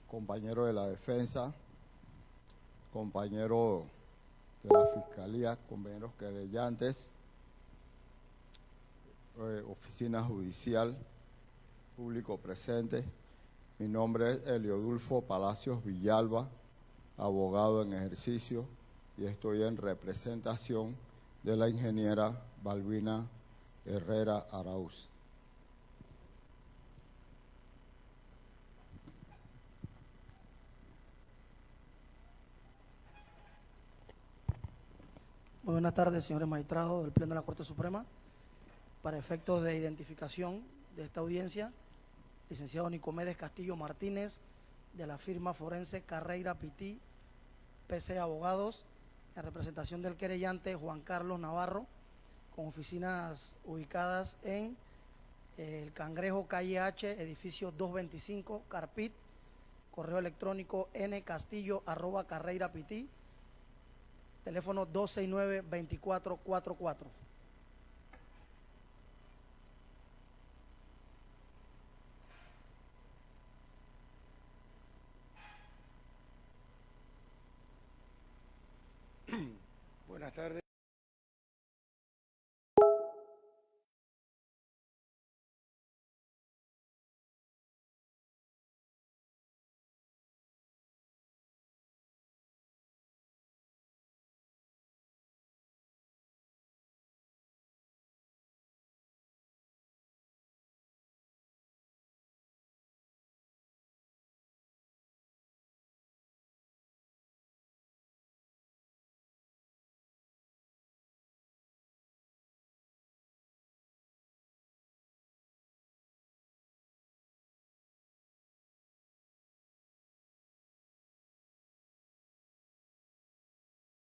compañero de la defensa, compañero de la fiscalía, compañeros querellantes, oficina judicial, público presente. Mi nombre es Eliodulfo Palacios Villalba, abogado en ejercicio, y estoy en representación de la ingeniera Balbina Herrera Arauz. Muy buenas tardes, señores magistrados del Pleno de la Corte Suprema. Para efectos de identificación de esta audiencia, licenciado Nicomedes Castillo Martínez, de la firma forense Carreira Pití, PC Abogados, en representación del querellante Juan Carlos Navarro, con oficinas ubicadas en el Cangrejo, calle H, edificio 225, Carpit, correo electrónico ncastillo@carreirapití, teléfono 269-2444. Buenas tardes.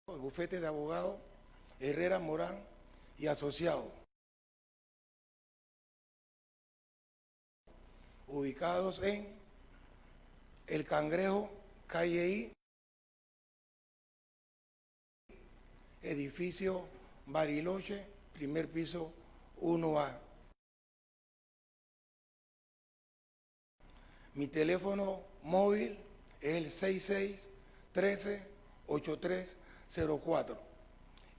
El bufete de abogados Herrera Morán y Asociados, ubicados en el Cangrejo, calle I, edificio Bariloche, primer piso 1A. Mi teléfono móvil es el 6613-8304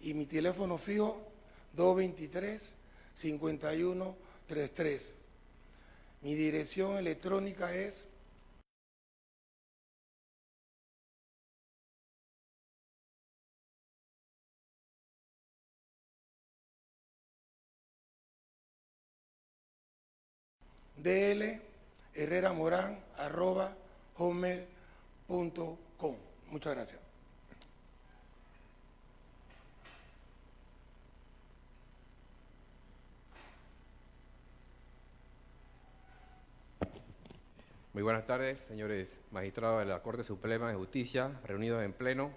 y mi teléfono fijo 223-5133. Mi dirección electrónica es dlherreramorán@hotmail.com. Muchas gracias. Muy buenas tardes, señores magistrados de la Corte Suprema de Justicia, reunidos en pleno,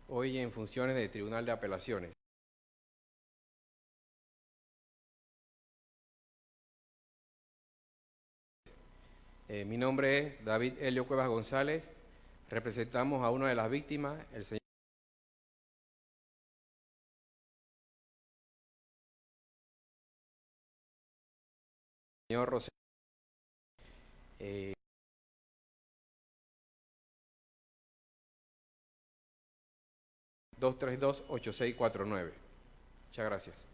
hoy en funciones del Tribunal de Apelaciones. Mi nombre es David Helio Cuevas González, representamos a una de las víctimas, el señor Rosendo. 232-8649. Muchas gracias.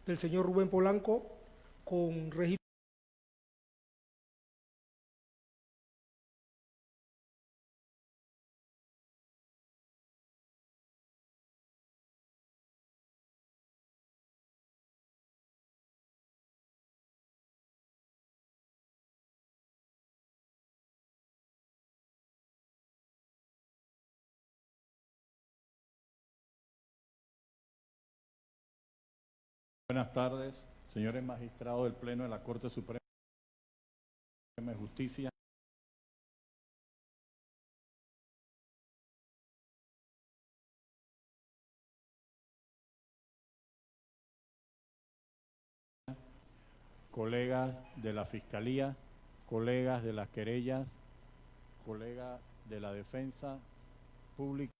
Del señor Rubén Polanco con registro. Buenas tardes, señores magistrados del Pleno de la Corte Suprema de Justicia. Colegas de la Fiscalía, colegas de las querellas, colega de la Defensa Pública.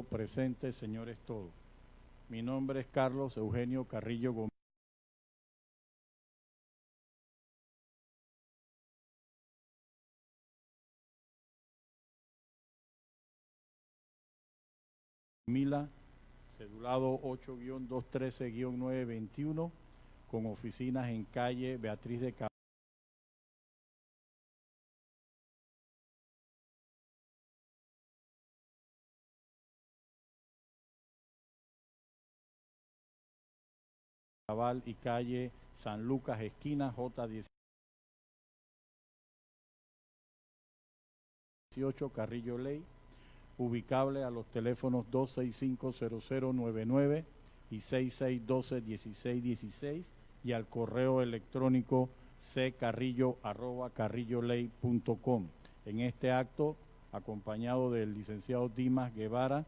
Presente, señores todos. Mi nombre es Carlos Eugenio Carrillo Gómez. Mila, cedulado 8-213-921, con oficinas en calle Beatriz de Cabal y calle San Lucas, esquina J18, Carrillo Ley, ubicable a los teléfonos 265-0099 y 6612-1616 y al correo electrónico ccarrillo@carrilloley.com. En este acto, acompañado del licenciado Dimas Guevara,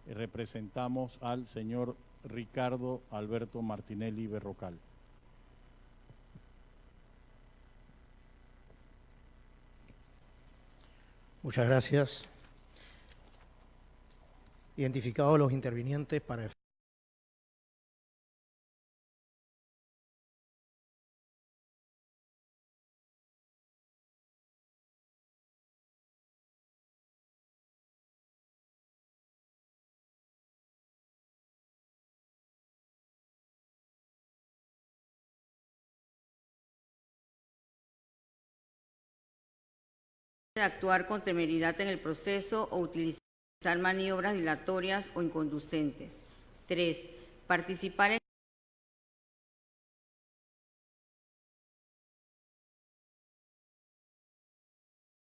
representamos al señor Ricardo Alberto Martinelli Berrocal. Muchas gracias. Identificados los intervinientes para actuar con temeridad en el proceso o utilizar maniobras dilatorias o inconducentes. 3. Participar en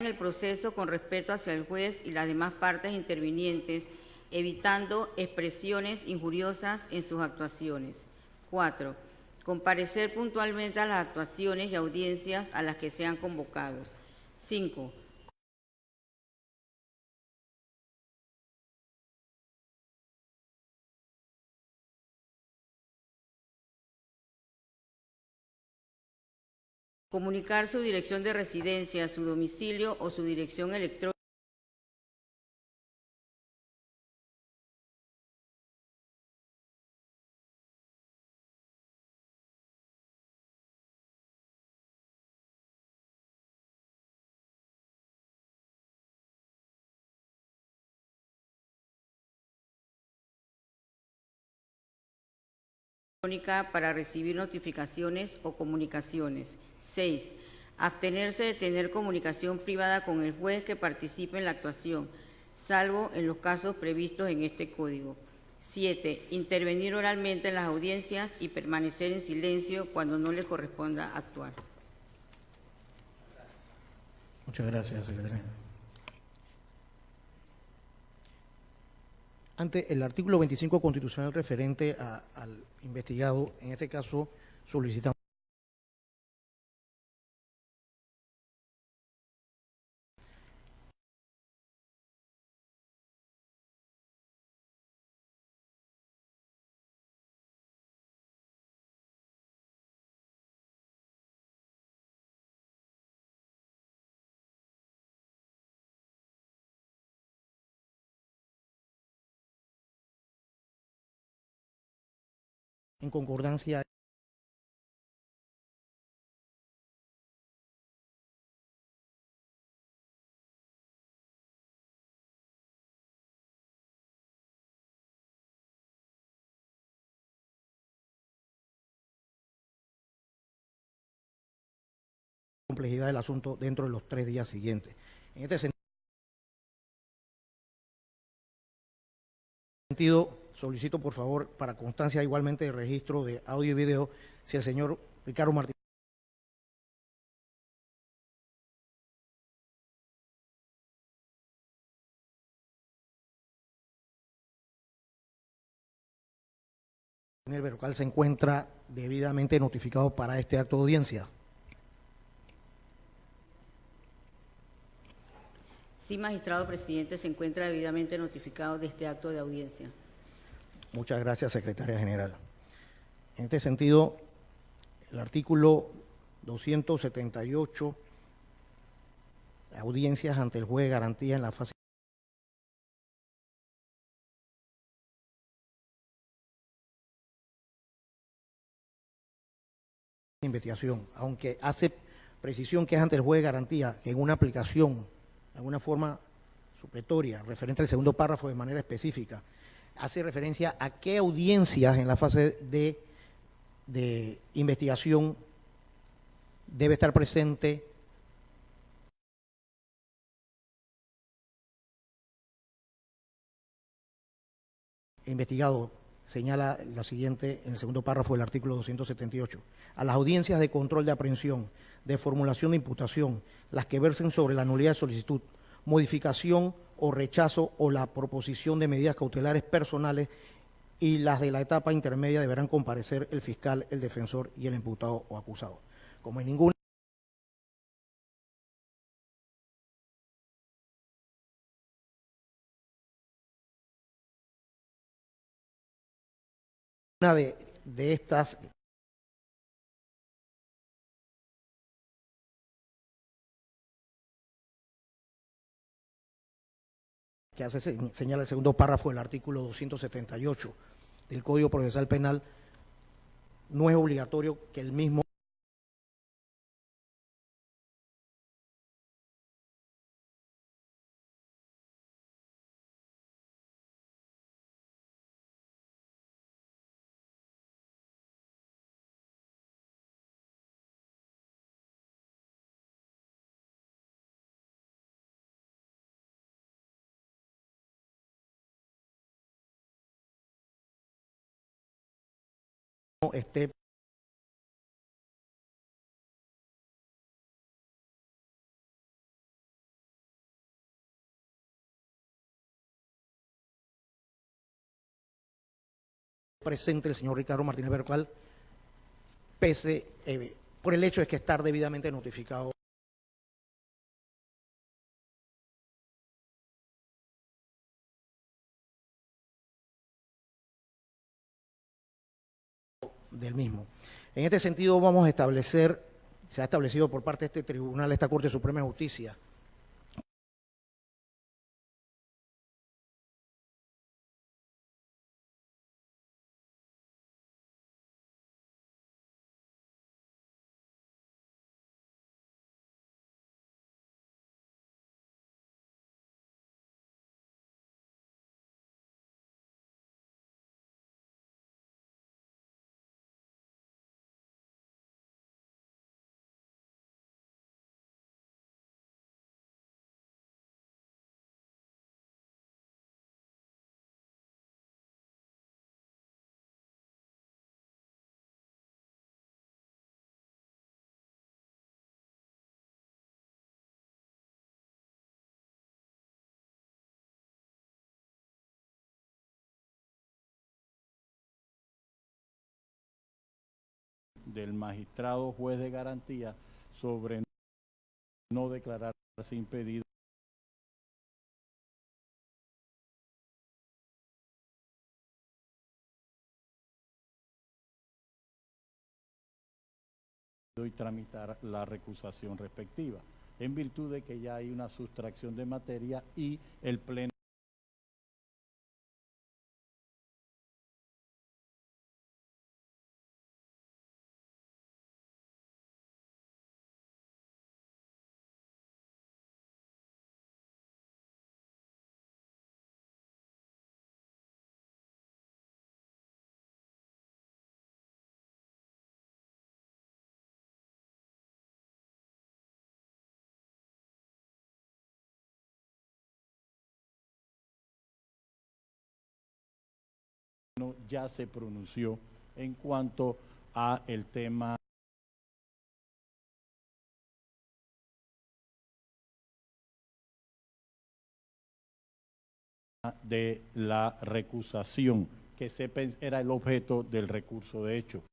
el proceso con respeto hacia el juez y las demás partes intervinientes, evitando expresiones injuriosas en sus actuaciones. 4. Comparecer puntualmente a las actuaciones y audiencias a las que sean convocados. 5. Comunicar su dirección de residencia, su domicilio o su dirección electrónica para recibir notificaciones o comunicaciones. 6. Abstenerse de tener comunicación privada con el juez que participe en la actuación, salvo en los casos previstos en este Código. 7. Intervenir oralmente en las audiencias y permanecer en silencio cuando no le corresponda actuar. Muchas gracias, secretaria. Ante el artículo 25 constitucional referente al investigado, en este caso solicitamos en concordancia complejidad del asunto dentro de los 3 días siguientes. En este sentido, sentido, solicito por favor, para constancia igualmente de registro de audio y video, si el señor Ricardo Martínez Vercal se encuentra debidamente notificado para este acto de audiencia. Sí, magistrado presidente, se encuentra debidamente notificado de este acto de audiencia. Muchas gracias, secretaria general. En este sentido, el artículo 278, audiencias ante el juez de garantía en la fase de investigación, aunque hace precisión que es ante el juez de garantía, que en una aplicación, de alguna forma supletoria, referente al segundo párrafo de manera específica, hace referencia a qué audiencias en la fase de investigación debe estar presente el investigado. Señala la siguiente en el segundo párrafo del artículo 278. A las audiencias de control de aprehensión, de formulación de imputación, las que versen sobre la nulidad de solicitud, modificación o rechazo o la proposición de medidas cautelares personales y las de la etapa intermedia deberán comparecer el fiscal, el defensor y el imputado o acusado. Como en ninguna de estas que hace señala el segundo párrafo del artículo 278 del Código Procesal Penal, no es obligatorio que el mismo esté presente el señor Ricardo Martínez Vercal, pese por el hecho de que estar debidamente notificado del mismo. En este sentido vamos a establecer, se ha establecido por parte de este tribunal, de esta Corte Suprema de Justicia, del magistrado juez de garantía sobre no declararse impedido y tramitar la recusación respectiva, en virtud de que ya hay una sustracción de materia y el Pleno ya se pronunció en cuanto a el tema de la recusación, que era el objeto del recurso de hecho.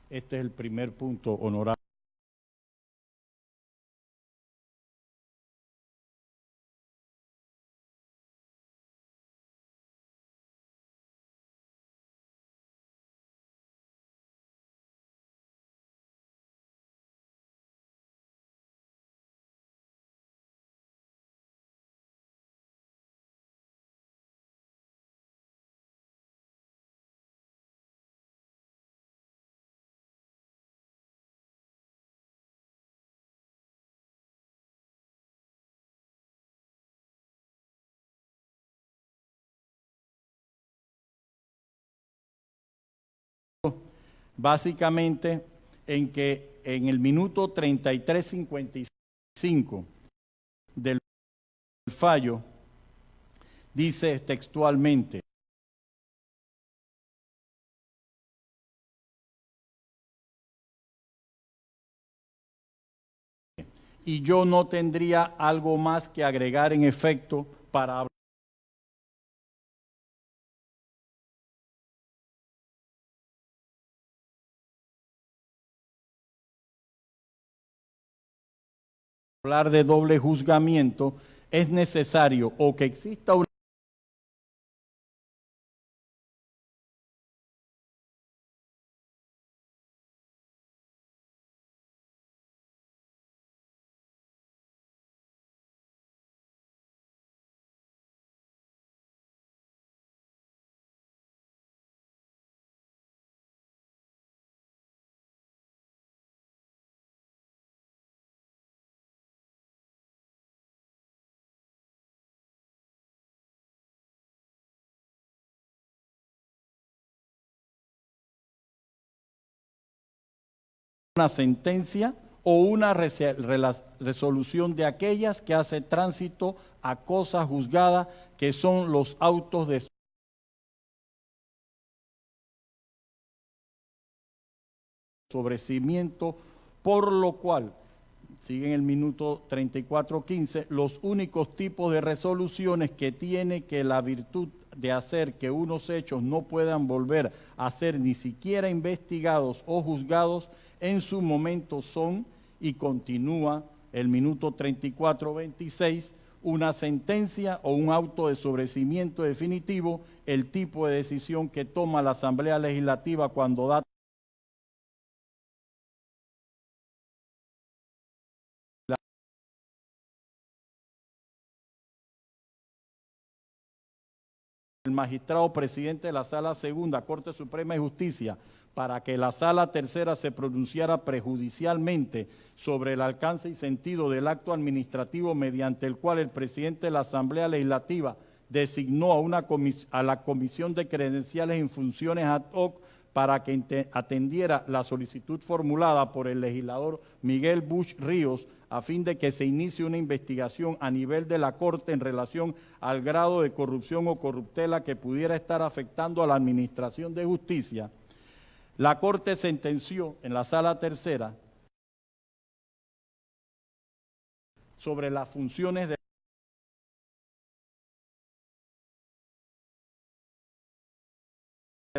Este es el primer punto, honorable. Básicamente en que en el minuto 33:55 del fallo dice textualmente: y yo no tendría algo más que agregar en efecto para hablar de doble juzgamiento. Es necesario o que exista una sentencia o una resolución de aquellas que hace tránsito a cosa juzgada, que son los autos de sobreseimiento, por lo cual, sigue en el minuto 34:15, los únicos tipos de resoluciones que tiene que la virtud de hacer que unos hechos no puedan volver a ser ni siquiera investigados o juzgados en su momento son, y continúa el minuto 34:26, una sentencia o un auto de sobreseimiento definitivo, el tipo de decisión que toma la Asamblea Legislativa cuando da el magistrado presidente de la Sala Segunda, Corte Suprema de Justicia, para que la Sala Tercera se pronunciara prejudicialmente sobre el alcance y sentido del acto administrativo mediante el cual el presidente de la Asamblea Legislativa designó a la Comisión de Credenciales en funciones ad hoc para que atendiera la solicitud formulada por el legislador Miguel Busch Ríos, a fin de que se inicie una investigación a nivel de la Corte en relación al grado de corrupción o corruptela que pudiera estar afectando a la administración de justicia. La Corte sentenció en la Sala Tercera sobre las funciones de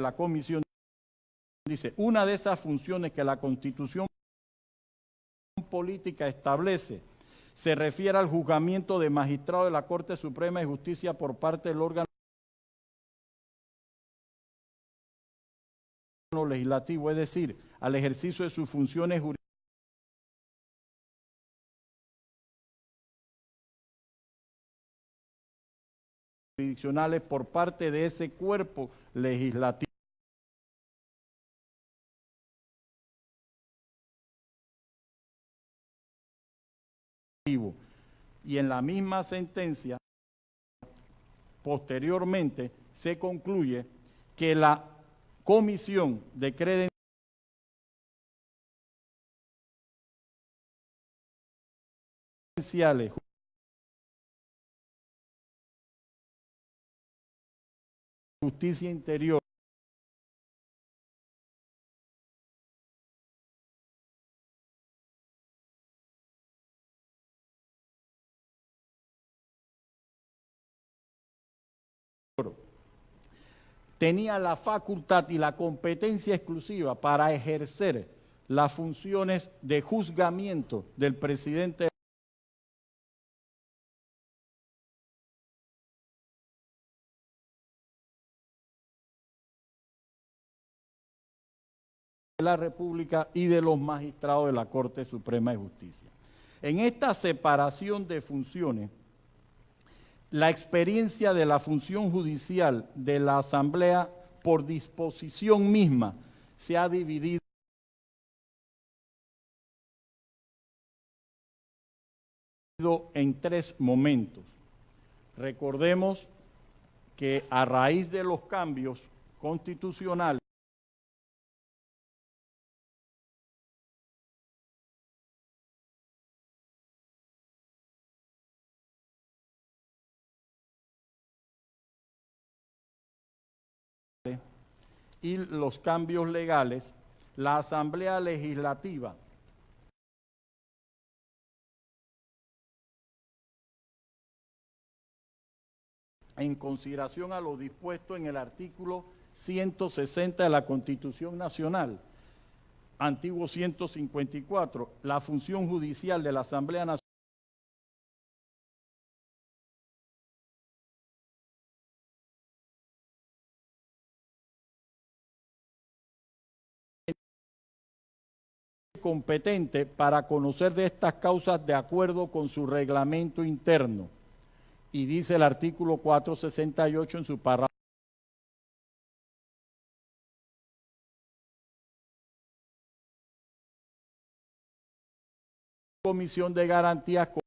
la Comisión. Dice, una de esas funciones que la Constitución política establece se refiere al juzgamiento de magistrados de la Corte Suprema de Justicia por parte del órgano legislativo, es decir, al ejercicio de sus funciones jurisdiccionales por parte de ese cuerpo legislativo. Y en la misma sentencia, posteriormente, se concluye que la Comisión de Credenciales Presidenciales, Justicia Interior, tenía la facultad y la competencia exclusiva para ejercer las funciones de juzgamiento del presidente de la República y de los magistrados de la Corte Suprema de Justicia. En esta separación de funciones, la experiencia de la función judicial de la Asamblea por disposición misma se ha dividido en tres momentos. Recordemos que a raíz de los cambios constitucionales, y los cambios legales, la Asamblea Legislativa en consideración a lo dispuesto en el artículo 160 de la Constitución Nacional, antiguo 154, la función judicial de la Asamblea Nacional competente para conocer de estas causas de acuerdo con su reglamento interno. Y dice el artículo 468 en su párrafo Comisión de Garantías como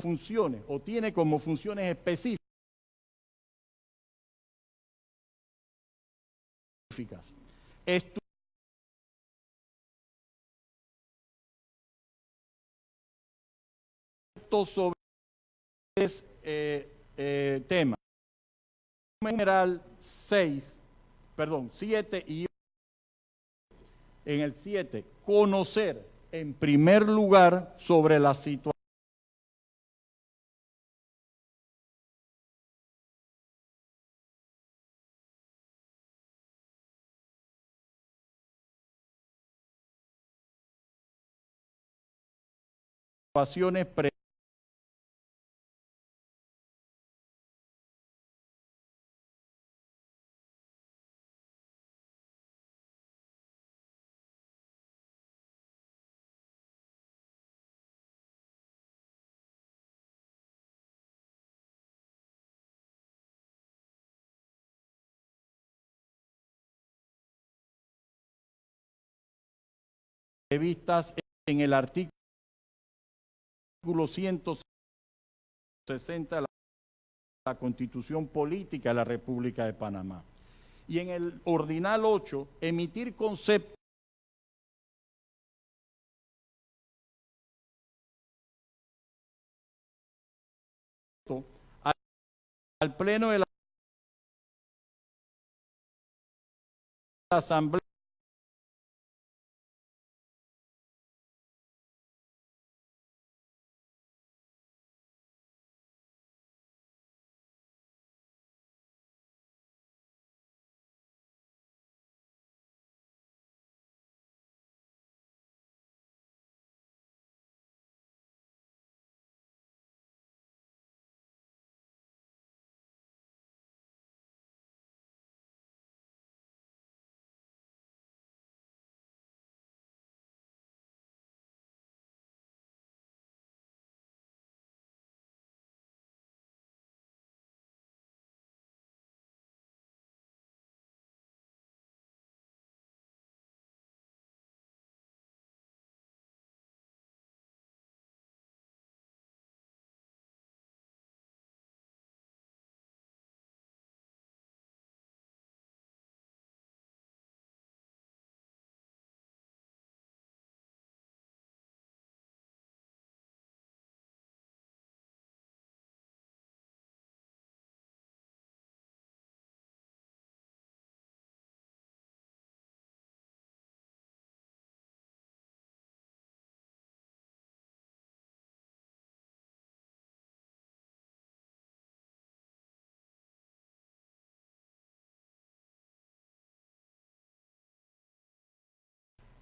funciones o tiene como funciones específicas sobre tema numeral 7 y en el 7, conocer en primer lugar sobre la situación previstas en el artículo 160 de la Constitución Política de la República de Panamá. Y en el ordinal 8, emitir conceptos al Pleno de la Asamblea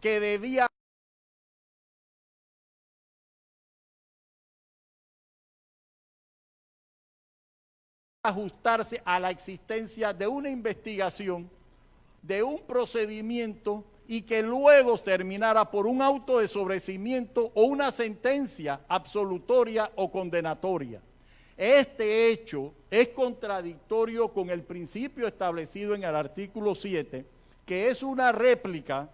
que debía ajustarse a la existencia de una investigación, de un procedimiento y que luego terminara por un auto de sobreseimiento o una sentencia absolutoria o condenatoria. Este hecho es contradictorio con el principio establecido en el artículo 7, que es una réplica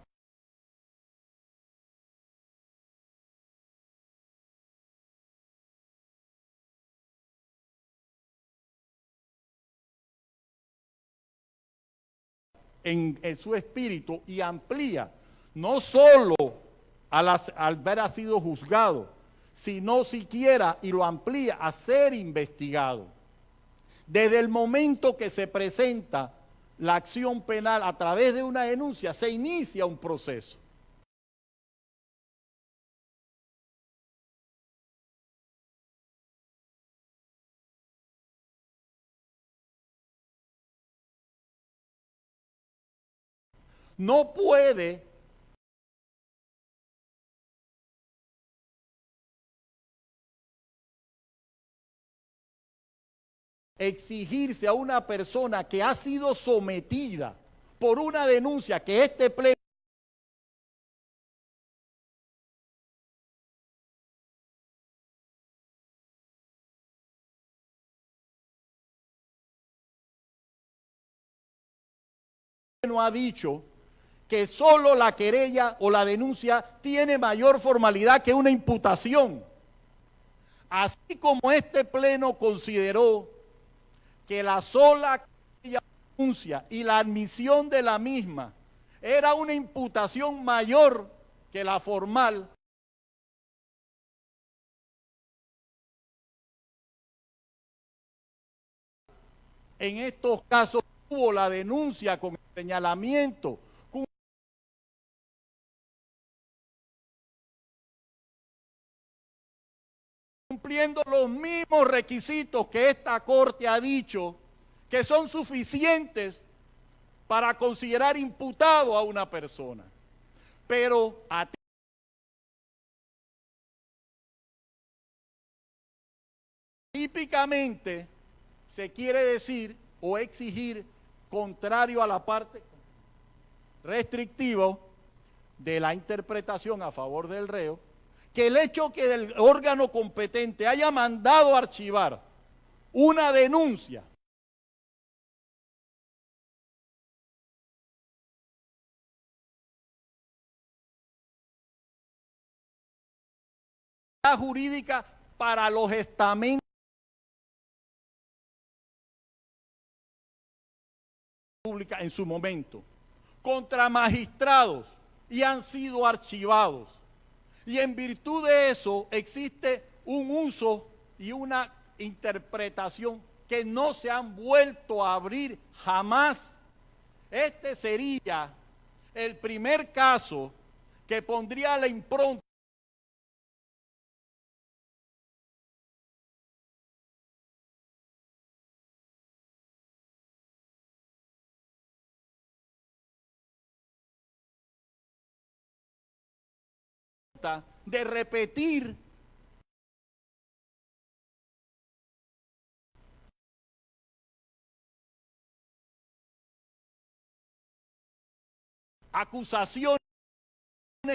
en su espíritu y amplía no solo al haber sido juzgado, sino siquiera, y lo amplía a ser investigado. Desde el momento que se presenta la acción penal a través de una denuncia, se inicia un proceso. No puede exigirse a una persona que ha sido sometida por una denuncia que este pleno ha dicho que solo la querella o la denuncia tiene mayor formalidad que una imputación. Así como este pleno consideró que la sola denuncia y la admisión de la misma era una imputación mayor que la formal, en estos casos hubo la denuncia con el señalamiento, cumpliendo los mismos requisitos que esta Corte ha dicho que son suficientes para considerar imputado a una persona. Pero típicamente se quiere decir o exigir, contrario a la parte restrictiva de la interpretación a favor del reo, que el hecho que el órgano competente haya mandado archivar una denuncia jurídica para los estamentos pública en su momento contra magistrados y han sido archivados. Y en virtud de eso existe un uso y una interpretación que no se han vuelto a abrir jamás. Este sería el primer caso que pondría la impronta de repetir acusaciones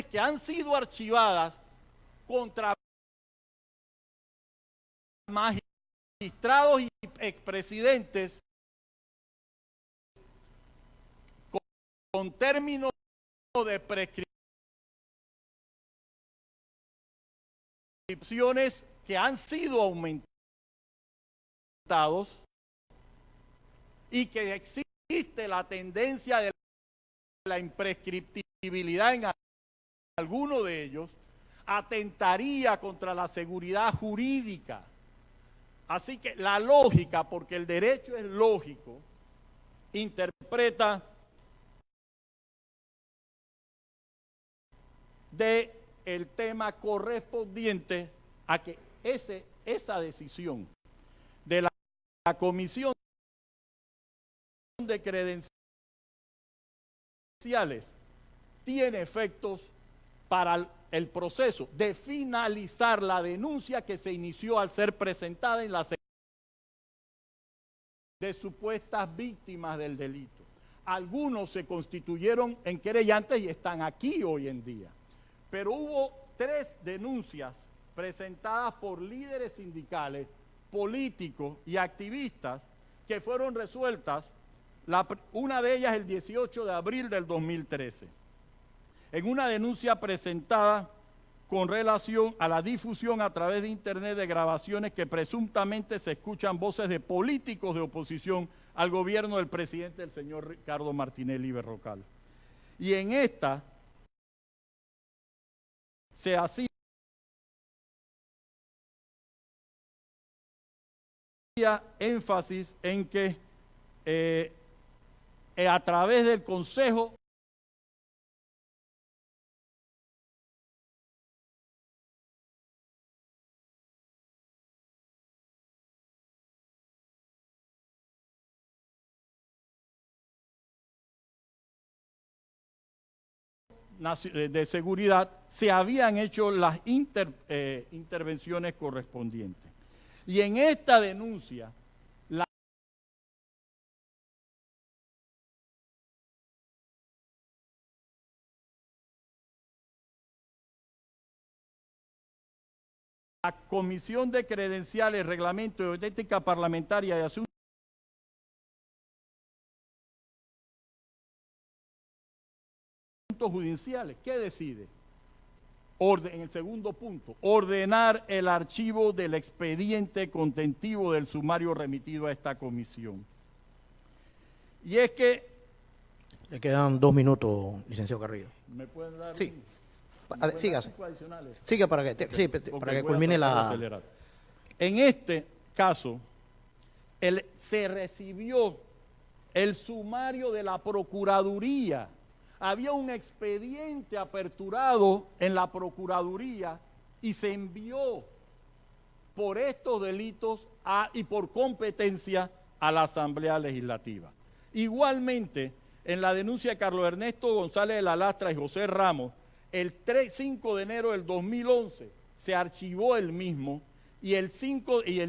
que han sido archivadas contra magistrados y expresidentes con términos de prescripción que han sido aumentados y que existe la tendencia de la imprescriptibilidad en alguno de ellos, atentaría contra la seguridad jurídica. Así que la lógica, porque el derecho es lógico, interpreta el tema correspondiente a que esa decisión de la Comisión de Credenciales tiene efectos para el proceso de finalizar la denuncia que se inició al ser presentada en la de supuestas víctimas del delito. Algunos se constituyeron en querellantes y están aquí hoy en día. Pero hubo 3 denuncias presentadas por líderes sindicales, políticos y activistas que fueron resueltas, una de ellas el 18 de abril del 2013. En una denuncia presentada con relación a la difusión a través de internet de grabaciones que presuntamente se escuchan voces de políticos de oposición al gobierno del presidente, el señor Ricardo Martinelli Berrocal. Y en esta se hacía énfasis en que a través del Consejo de seguridad se habían hecho las intervenciones correspondientes. Y en esta denuncia, la Comisión de Credenciales, Reglamento de Ética Parlamentaria y Asuntos Judiciales, ¿qué decide? En el segundo punto, ordenar el archivo del expediente contentivo del sumario remitido a esta comisión. Y es que... Le quedan 2 minutos, licenciado Carrillo. ¿Me pueden dar? Sí. Sígase. Adicionales? Siga para que culmine la... En este caso, se recibió el sumario de la Procuraduría. Había un expediente aperturado en la Procuraduría y se envió por estos delitos y por competencia a la Asamblea Legislativa. Igualmente, en la denuncia de Carlos Ernesto González de la Lastra y José Ramos, el 5 de enero del 2011 se archivó el mismo y el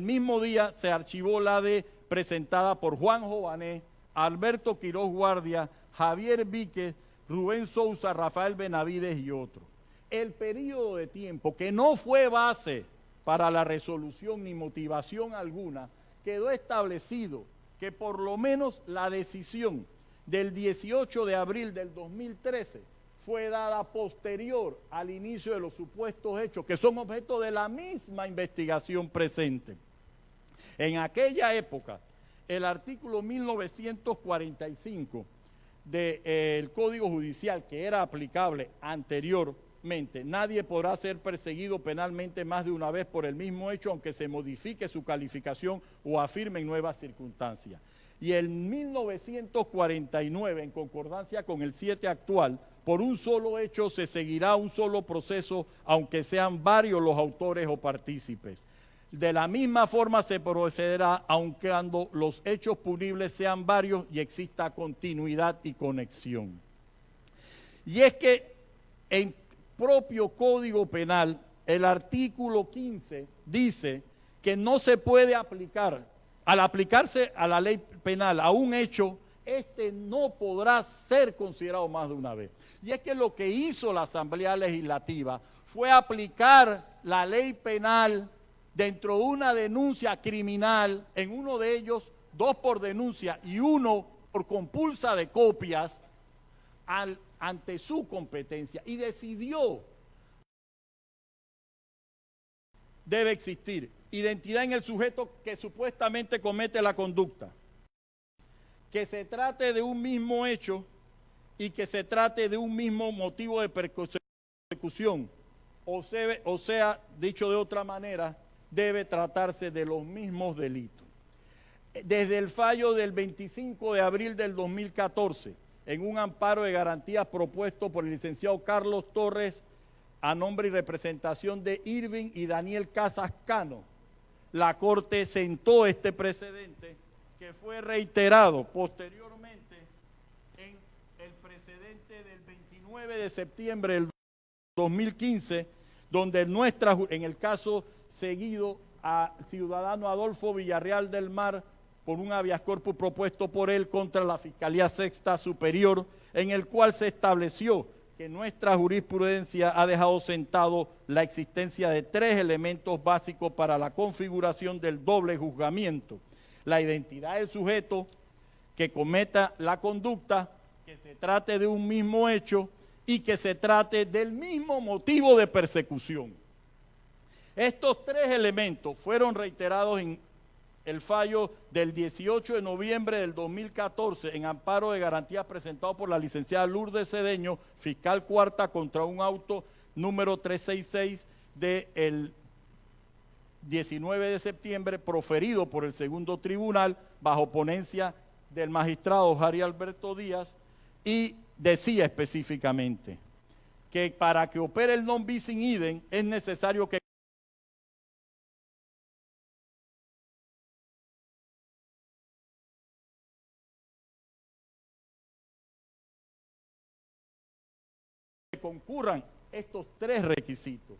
mismo día se archivó la presentada por Juan Jované, Alberto Quiroz Guardia, Javier Víquez, Rubén Sousa, Rafael Benavides y otros. El periodo de tiempo, que no fue base para la resolución ni motivación alguna, quedó establecido que por lo menos la decisión del 18 de abril del 2013 fue dada posterior al inicio de los supuestos hechos, que son objeto de la misma investigación presente. En aquella época, el artículo 1945 del Código Judicial, que era aplicable anteriormente, nadie podrá ser perseguido penalmente más de una vez por el mismo hecho, aunque se modifique su calificación o afirmen nuevas circunstancias. Y en 1949, en concordancia con el 7 actual, por un solo hecho se seguirá un solo proceso, aunque sean varios los autores o partícipes. De la misma forma se procederá aunque cuando los hechos punibles sean varios y exista continuidad y conexión. Y es que en propio Código Penal, el artículo 15 dice que no se puede aplicar, al aplicarse a la ley penal a un hecho, no podrá ser considerado más de una vez. Y es que lo que hizo la Asamblea Legislativa fue aplicar la ley penal dentro de una denuncia criminal, en uno de ellos 2 por denuncia y 1 por compulsa de copias, ante su competencia, y decidió debe existir identidad en el sujeto que supuestamente comete la conducta, que se trate de un mismo hecho y que se trate de un mismo motivo de persecución, o sea, dicho de otra manera, debe tratarse de los mismos delitos. Desde el fallo del 25 de abril del 2014, en un amparo de garantías propuesto por el licenciado Carlos Torres, a nombre y representación de Irving y Daniel Casas Cano, la Corte sentó este precedente que fue reiterado posteriormente en el precedente del 29 19 de septiembre del 2015, donde en el caso seguido al ciudadano Adolfo Villarreal del Mar, por un habeas corpus propuesto por él contra la Fiscalía Sexta Superior, en el cual se estableció que nuestra jurisprudencia ha dejado sentado la existencia de 3 elementos básicos para la configuración del doble juzgamiento: la identidad del sujeto que cometa la conducta, que se trate de un mismo hecho y que se trate del mismo motivo de persecución. Estos 3 elementos fueron reiterados en el fallo del 18 de noviembre del 2014 en amparo de garantías presentado por la licenciada Lourdes Cedeño, fiscal cuarta, contra un auto número 366 del 19 de septiembre, proferido por el segundo tribunal bajo ponencia del magistrado Jari Alberto Díaz, y decía específicamente que para que opere el non bis in idem es necesario que concurran estos 3 requisitos.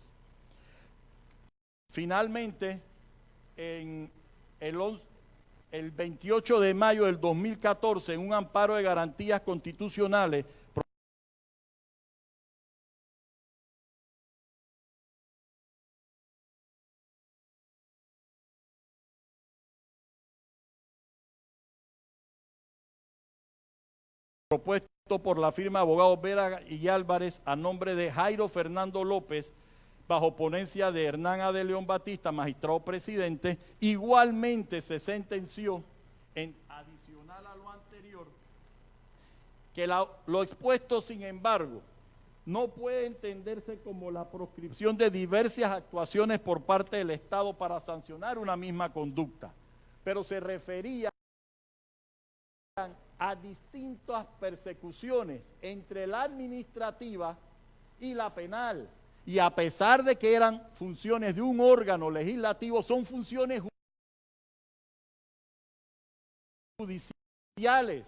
Finalmente, en el 28 de mayo del 2014, en un amparo de garantías constitucionales propuesto por la firma de abogados Vera y Álvarez a nombre de Jairo Fernando López, bajo ponencia de Hernán A. de León Batista, magistrado presidente, igualmente se sentenció, en adicional a lo anterior, que lo expuesto, sin embargo, no puede entenderse como la proscripción de diversas actuaciones por parte del Estado para sancionar una misma conducta, pero se refería a distintas persecuciones entre la administrativa y la penal, y a pesar de que eran funciones de un órgano legislativo, son funciones judiciales,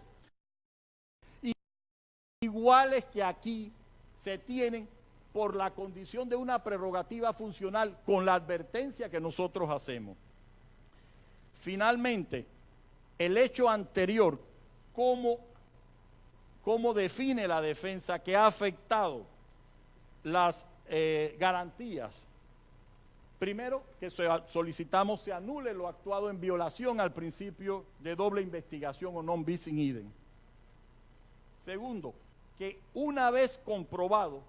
iguales que aquí se tienen por la condición de una prerrogativa funcional, con la advertencia que nosotros hacemos. Finalmente, el hecho anterior, ¿cómo define la defensa que ha afectado las garantías? Primero, que solicitamos se anule lo actuado en violación al principio de doble investigación o non bis in idem. Segundo, que una vez comprobado,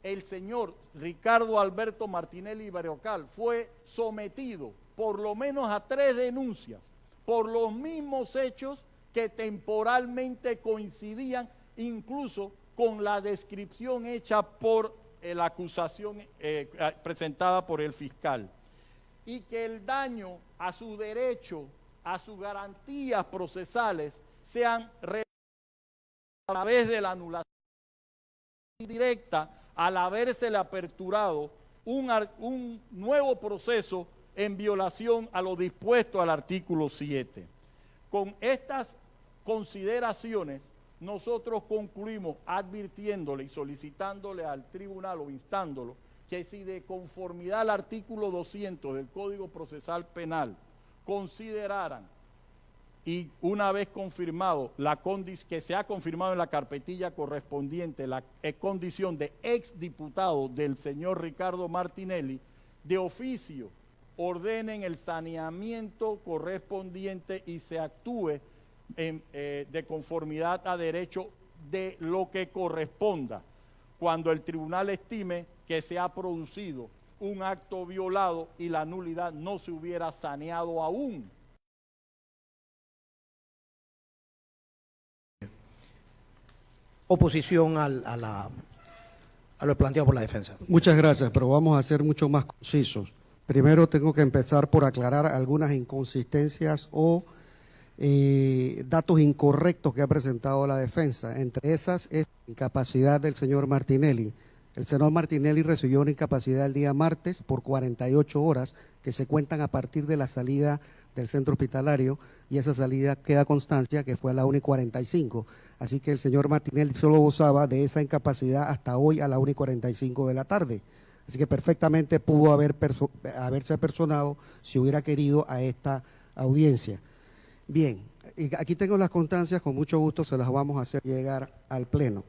el señor Ricardo Alberto Martinelli Berrocal fue sometido por lo menos a 3 denuncias por los mismos hechos que temporalmente coincidían incluso con la descripción hecha por la acusación presentada por el fiscal, y que el daño a su derecho, a sus garantías procesales, sean a través de la anulación directa, al habérsele aperturado un nuevo proceso en violación a lo dispuesto al artículo 7. Con estas consideraciones, nosotros concluimos advirtiéndole y solicitándole al tribunal o instándolo que si de conformidad al artículo 200 del Código Procesal Penal consideraran, y una vez confirmado que se ha confirmado en la carpetilla correspondiente la condición de exdiputado del señor Ricardo Martinelli, de oficio ordenen el saneamiento correspondiente y se actúe de conformidad a derecho de lo que corresponda, cuando el tribunal estime que se ha producido un acto violado y la nulidad no se hubiera saneado aún. Oposición a lo planteado por la defensa. Muchas gracias, pero vamos a ser mucho más concisos. Primero tengo que empezar por aclarar algunas inconsistencias o datos incorrectos que ha presentado la defensa. Entre esas es la incapacidad del señor Martinelli El senador Martinelli recibió una incapacidad el día martes por 48 horas que se cuentan a partir de la salida del centro hospitalario, y esa salida queda constancia que fue a la 1:45. Así que el señor Martinelli solo gozaba de esa incapacidad hasta hoy a la 1:45 de la tarde. Así que perfectamente pudo haberse personado si hubiera querido a esta audiencia. Bien, aquí tengo las constancias, con mucho gusto se las vamos a hacer llegar al Pleno.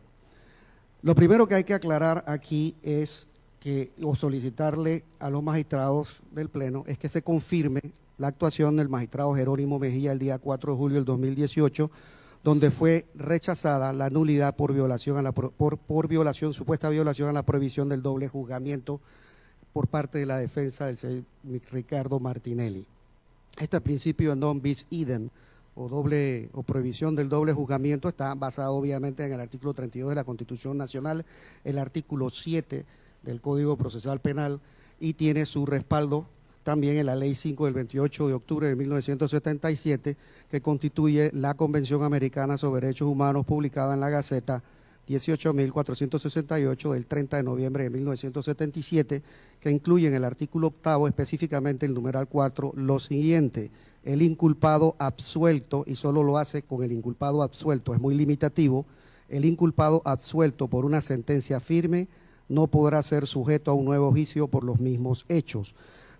Lo primero que hay que aclarar aquí es o solicitarle a los magistrados del Pleno, es que se confirme la actuación del magistrado Jerónimo Mejía el día 4 de julio del 2018, donde fue rechazada la nulidad por violación supuesta violación a la prohibición del doble juzgamiento por parte de la defensa del señor Ricardo Martinelli. Este principio non bis idem o prohibición del doble juzgamiento está basado obviamente en el artículo 32 de la Constitución Nacional, el artículo 7 del Código Procesal Penal, y tiene su respaldo también en la Ley 5 del 28 de octubre de 1977, que constituye la Convención Americana sobre Derechos Humanos, publicada en la Gaceta 18.468 del 30 de noviembre de 1977, que incluye en el artículo 8, específicamente el numeral 4, lo siguiente: el inculpado absuelto, y solo lo hace con el inculpado absuelto, es muy limitativo, el inculpado absuelto por una sentencia firme no podrá ser sujeto a un nuevo juicio por los mismos hechos.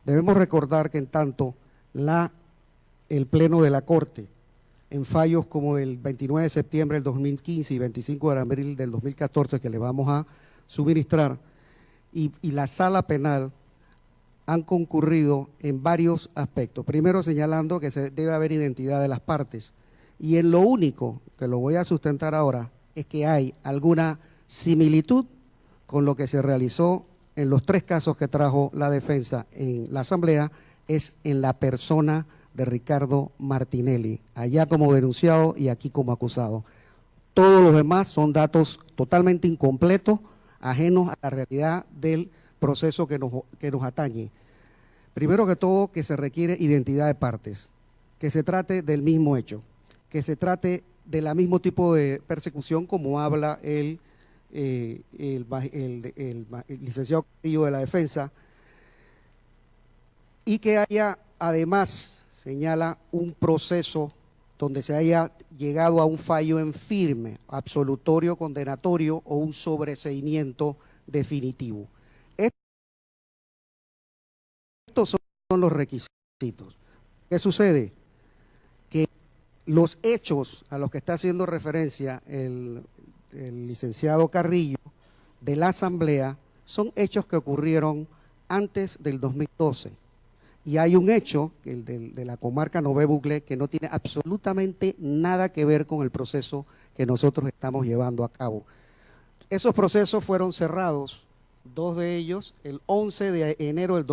Debemos recordar que en tanto el Pleno de la Corte, en fallos como el 29 de septiembre del 2015 y 25 de abril del 2014, que le vamos a suministrar, y la Sala Penal, han concurrido en varios aspectos. Primero, señalando que se debe haber identidad de las partes, y en lo único que lo voy a sustentar ahora es que hay alguna similitud con lo que se realizó en los 3 casos que trajo la defensa en la Asamblea, es en la persona de Ricardo Martinelli, allá como denunciado y aquí como acusado. Todos los demás son datos totalmente incompletos, ajenos a la realidad del proceso que nos atañe. Primero que todo, que se requiere identidad de partes, que se trate del mismo hecho, que se trate del mismo tipo de persecución como habla el licenciado Castillo de la defensa, y que haya además, señala, un proceso donde se haya llegado a un fallo en firme, absolutorio, condenatorio o un sobreseimiento definitivo. Estos son los requisitos. ¿Qué sucede? Que los hechos a los que está haciendo referencia el licenciado Carrillo de la Asamblea son hechos que ocurrieron antes del 2012. Y hay un hecho, el de la comarca Nové Buglé, que no tiene absolutamente nada que ver con el proceso que nosotros estamos llevando a cabo. Esos procesos fueron cerrados, 2 de ellos, el 5 de enero del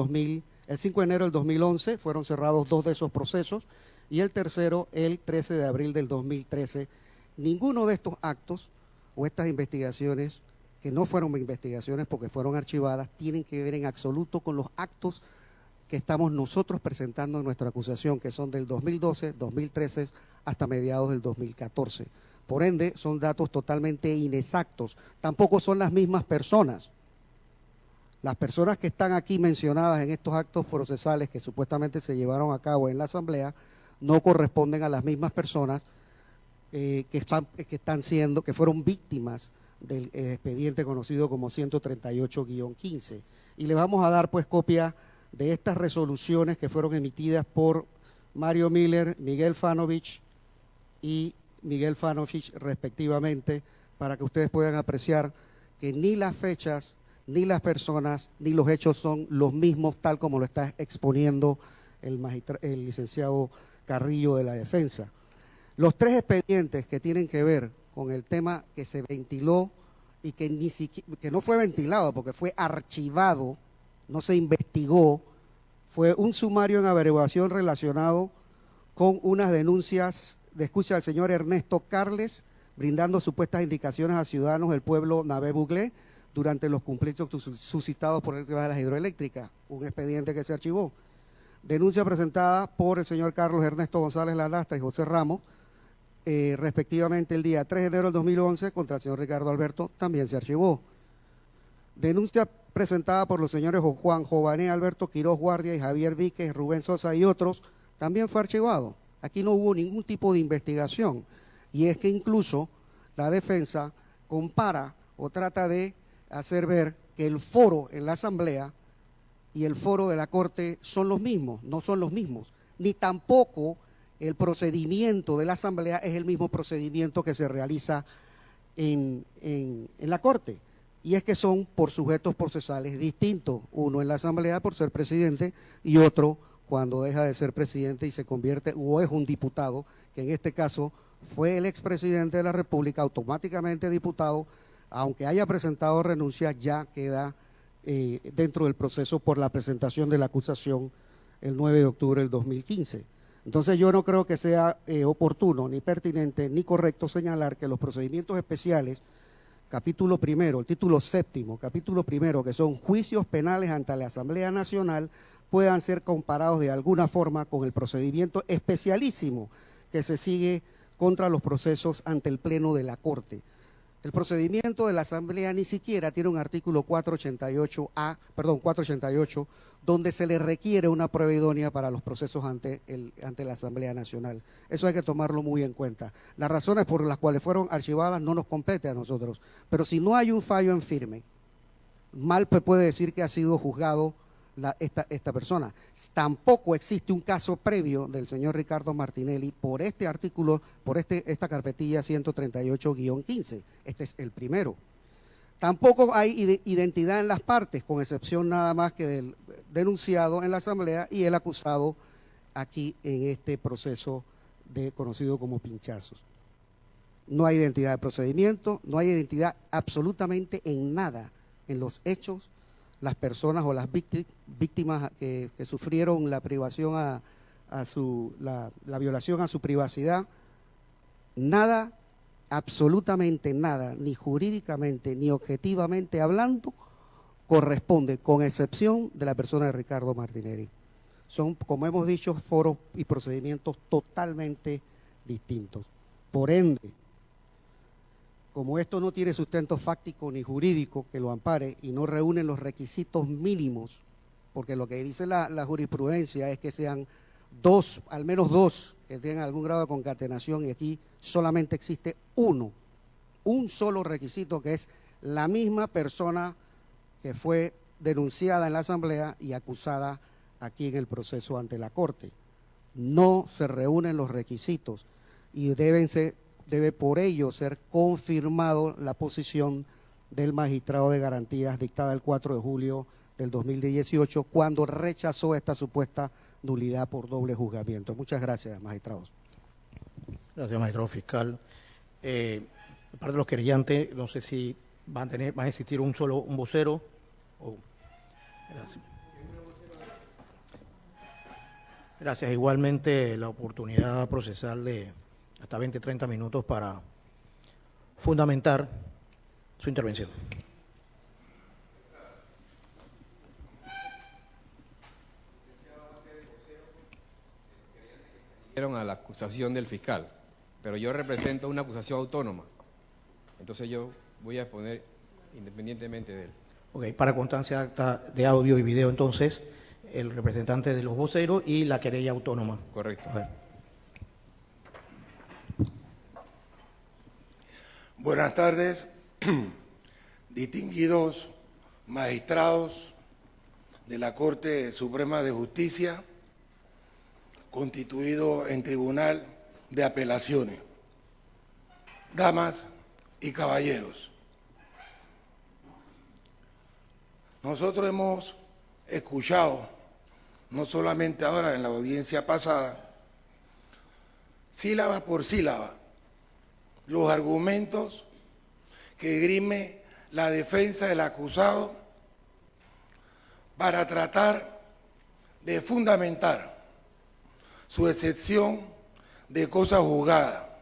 2011, fueron cerrados 2 de esos procesos, y el tercero, el 13 de abril del 2013. Ninguno de estos actos o estas investigaciones, que no fueron investigaciones porque fueron archivadas, tienen que ver en absoluto con los actos que estamos nosotros presentando en nuestra acusación, que son del 2012, 2013, hasta mediados del 2014. Por ende, son datos totalmente inexactos. Tampoco son las mismas personas. Las personas que están aquí mencionadas en estos actos procesales que supuestamente se llevaron a cabo en la Asamblea no corresponden a las mismas personas que fueron víctimas del expediente conocido como 138-15. Y le vamos a dar pues copia de estas resoluciones que fueron emitidas por Mario Miller, Miguel Fanovich y Miguel Fanovich respectivamente, para que ustedes puedan apreciar que ni las fechas, ni las personas, ni los hechos son los mismos, tal como lo está exponiendo el licenciado Carrillo de la defensa. Los 3 expedientes que tienen que ver con el tema que se ventiló y que no fue ventilado porque fue archivado, no se investigó, fue un sumario en averiguación relacionado con unas denuncias de escucha del señor Ernesto Carles, brindando supuestas indicaciones a ciudadanos del pueblo Nové Buglé durante los conflictos suscitados por el tema de las hidroeléctricas, un expediente que se archivó. Denuncia presentada por el señor Carlos Ernesto González Ladastra y José Ramos, respectivamente el día 3 de enero del 2011 contra el señor Ricardo Alberto, también se archivó. denuncia presentada por los señores Juan Jované, Alberto Quiroz Guardia y Javier Víquez, Rubén Sosa y otros, también fue archivado. Aquí no hubo ningún tipo de investigación. Y es que incluso la defensa compara o trata de hacer ver que el foro en la Asamblea y el foro de la Corte son los mismos. No son los mismos. Ni tampoco el procedimiento de la Asamblea es el mismo procedimiento que se realiza en la Corte. Y es que son por sujetos procesales distintos. Uno en la Asamblea por ser presidente y otro cuando deja de ser presidente y se convierte o es un diputado, que en este caso fue el expresidente de la República, automáticamente diputado, aunque haya presentado renuncia, ya queda dentro del proceso por la presentación de la acusación el 9 de octubre del 2015. Entonces yo no creo que sea oportuno, ni pertinente, ni correcto señalar que los procedimientos especiales, capítulo primero, el título séptimo, capítulo primero, que son juicios penales ante la Asamblea Nacional, puedan ser comparados de alguna forma con el procedimiento especialísimo que se sigue contra los procesos ante el Pleno de la Corte. El procedimiento de la Asamblea ni siquiera tiene un artículo 488, donde se le requiere una prueba idónea para los procesos ante la Asamblea Nacional. Eso hay que tomarlo muy en cuenta. Las razones por las cuales fueron archivadas no nos compete a nosotros, pero si no hay un fallo en firme, mal puede decir que ha sido juzgado esta persona. Tampoco existe un caso previo del señor Ricardo Martinelli por este artículo, por esta carpetilla 138-15. Este es el primero. Tampoco hay identidad en las partes, con excepción nada más que del denunciado en la Asamblea y el acusado aquí en este proceso conocido como pinchazos. No hay identidad de procedimiento, no hay identidad absolutamente en nada en los hechos. Las personas o las víctimas que sufrieron la privación la violación a su privacidad, nada, absolutamente nada, ni jurídicamente ni objetivamente hablando, corresponde, con excepción de la persona de Ricardo Martinelli. Son, como hemos dicho, foros y procedimientos totalmente distintos. Por ende, como esto no tiene sustento fáctico ni jurídico que lo ampare y no reúne los requisitos mínimos, porque lo que dice la jurisprudencia es que sean dos, al menos dos, que tengan algún grado de concatenación, y aquí solamente existe un solo requisito, que es la misma persona que fue denunciada en la Asamblea y acusada aquí en el proceso ante la Corte. No se reúnen los requisitos y debe por ello ser confirmado la posición del magistrado de garantías dictada el 4 de julio del 2018, cuando rechazó esta supuesta nulidad por doble juzgamiento. Muchas gracias, magistrados. Gracias, magistrado fiscal. De parte de los querellantes, no sé si va a existir un vocero. Gracias. Gracias. Igualmente la oportunidad procesal de hasta 20-30 minutos para fundamentar su intervención. A la acusación del fiscal, pero yo represento una acusación autónoma, entonces yo voy a exponer independientemente de él. Ok, para constancia acta de audio y video, entonces, el representante de los voceros y la querella autónoma. Correcto. Buenas tardes, distinguidos magistrados de la Corte Suprema de Justicia, constituido en Tribunal de Apelaciones, damas y caballeros. Nosotros hemos escuchado, no solamente ahora en la audiencia pasada, sílaba por sílaba, los argumentos que esgrime la defensa del acusado para tratar de fundamentar su excepción de cosa juzgada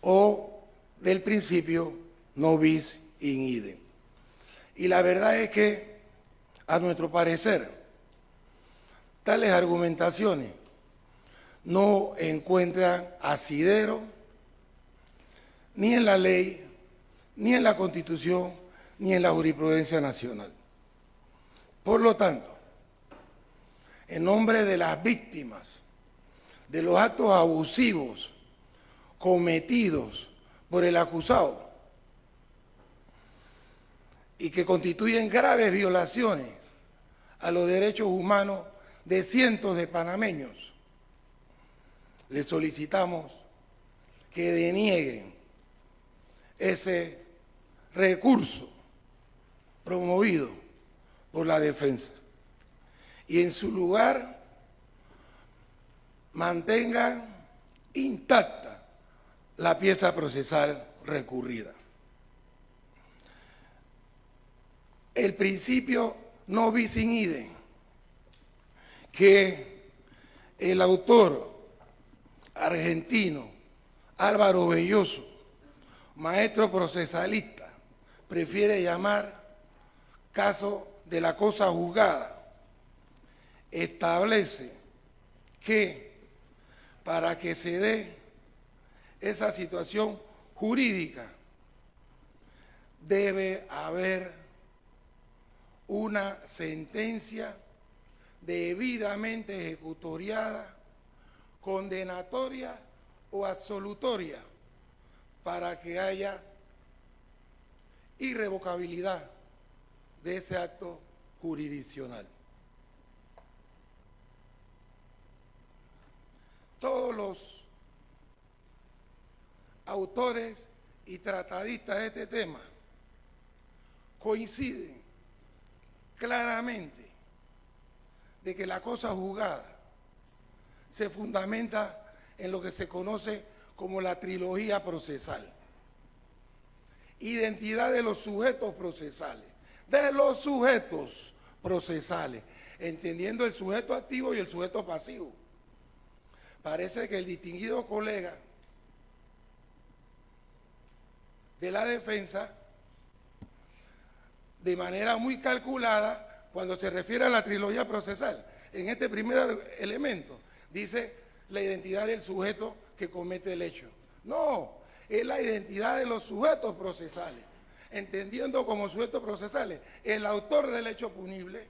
o del principio no bis in idem. Y la verdad es que, a nuestro parecer, tales argumentaciones no encuentran asidero ni en la ley ni en la Constitución, ni en la jurisprudencia nacional. Por lo tanto, en nombre de las víctimas de los actos abusivos cometidos por el acusado y que constituyen graves violaciones a los derechos humanos de cientos de panameños, le solicitamos que denieguen ese recurso promovido por la defensa y en su lugar mantengan intacta la pieza procesal recurrida. El principio no bis in idem que el autor argentino Álvaro Belloso, maestro procesalista, prefiere llamar caso de la cosa juzgada, establece que para que se dé esa situación jurídica debe haber una sentencia debidamente ejecutoriada, condenatoria o absolutoria para que haya irrevocabilidad de ese acto jurisdiccional. Todos los autores y tratadistas de este tema coinciden claramente de que la cosa juzgada se fundamenta en lo que se conoce como la trilogía procesal. Identidad de los sujetos procesales, entendiendo el sujeto activo y el sujeto pasivo. Parece que el distinguido colega de la defensa, de manera muy calculada, cuando se refiere a la trilogía procesal, en este primer elemento, dice la identidad del sujeto que comete el hecho. No, es la identidad de los sujetos procesales, entendiendo como sujetos procesales el autor del hecho punible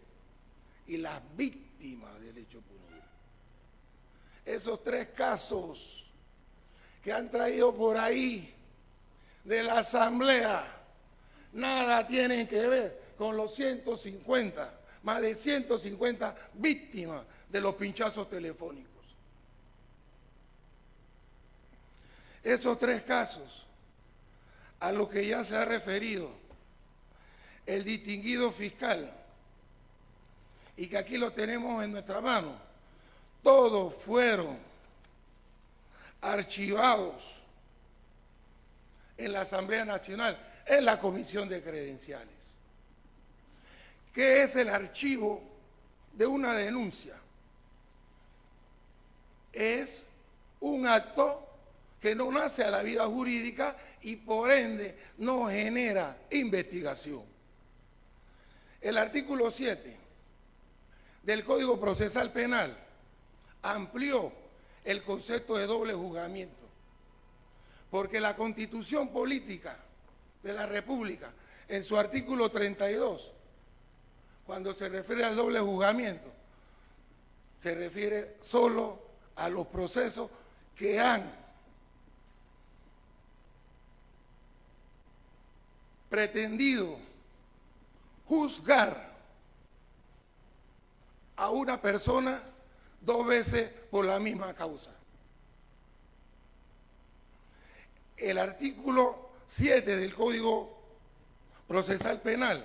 y las víctimas del hecho punible. Esos tres casos que han traído por ahí de la Asamblea nada tienen que ver con los 150, más de 150 víctimas de los pinchazos telefónicos. Esos tres casos a los que ya se ha referido el distinguido fiscal y que aquí lo tenemos en nuestra mano, todos fueron archivados en la Asamblea Nacional, en la Comisión de Credenciales. ¿Qué es el archivo de una denuncia? Es un acto que no nace a la vida jurídica y por ende no genera investigación. El artículo 7 del Código Procesal Penal amplió el concepto de doble juzgamiento, porque la Constitución Política de la República, en su artículo 32, cuando se refiere al doble juzgamiento, se refiere solo a los procesos que han pretendido juzgar a una persona dos veces por la misma causa. El artículo 7 del Código Procesal Penal